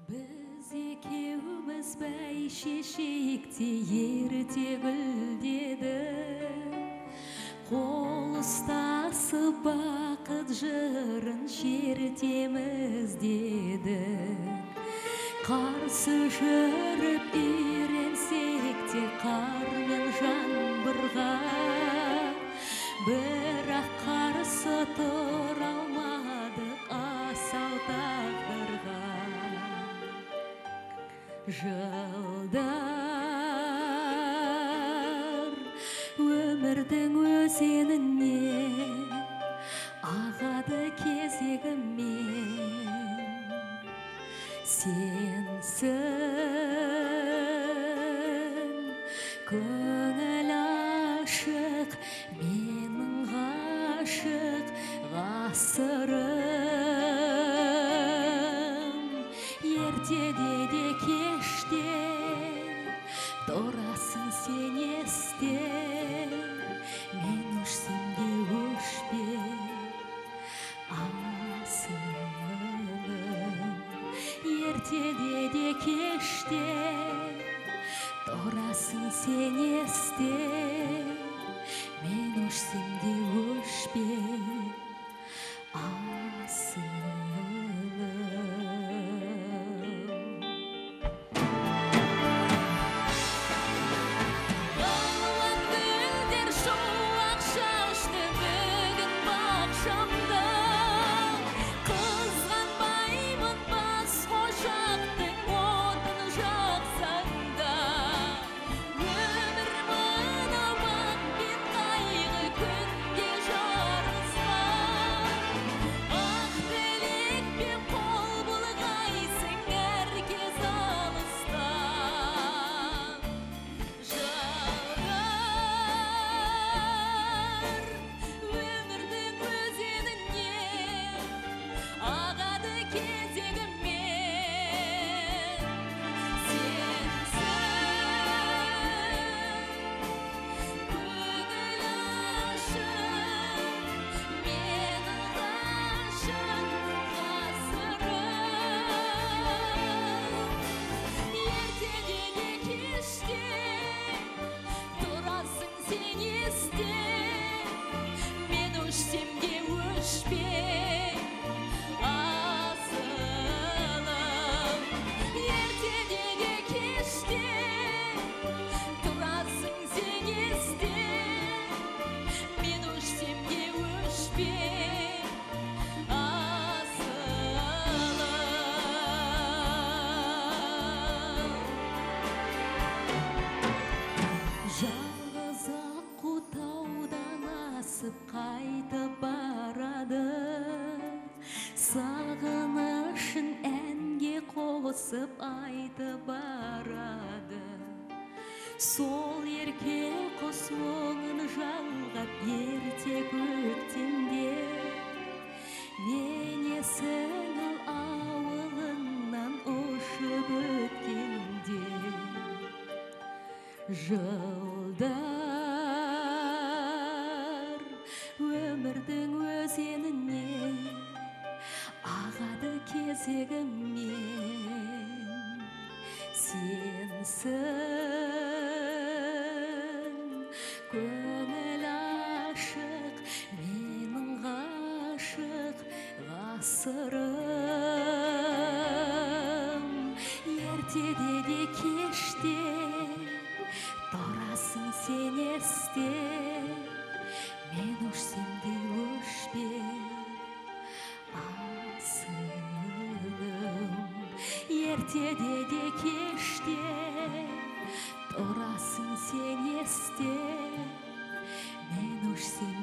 Biz ekеуміз бәйшешекте ерте гүлдедік, қол ұстасып бақыт жырын шертеміз дедік. Қарсы жүріп үйренсек те қар мен жаңбырға, бірақ қарсы тұра алмадық асау тағдырға. Жылдар өмірдің өзеніне ағады кезегімен. Сенсің көңіл ашық, менің ғашық ғасырым. Ертеде де кеште тұрасың сен есте, мен өшсем де өшпе асылым. Ертеде де кеште тұрасың сен есте, мен өшсем де өшпе асылым. Жалғыз аққу таудан асып қайтып барады, сағынышын әнге қосып айтып барады. Сол ерке құс мұңын жалғап ерте көктемде, мен есің ауылынан ұшып өткенде. Жылдар өмірдің өзеніне ағады кезегімен. Сенсің көңіл ашық, менің ғашық ғасырым. Ертеде де кеште тұрасың сен есте, мен өшсем де өшпе асылым. Ертеде де кеште тұрасың сен есте, мен өшсем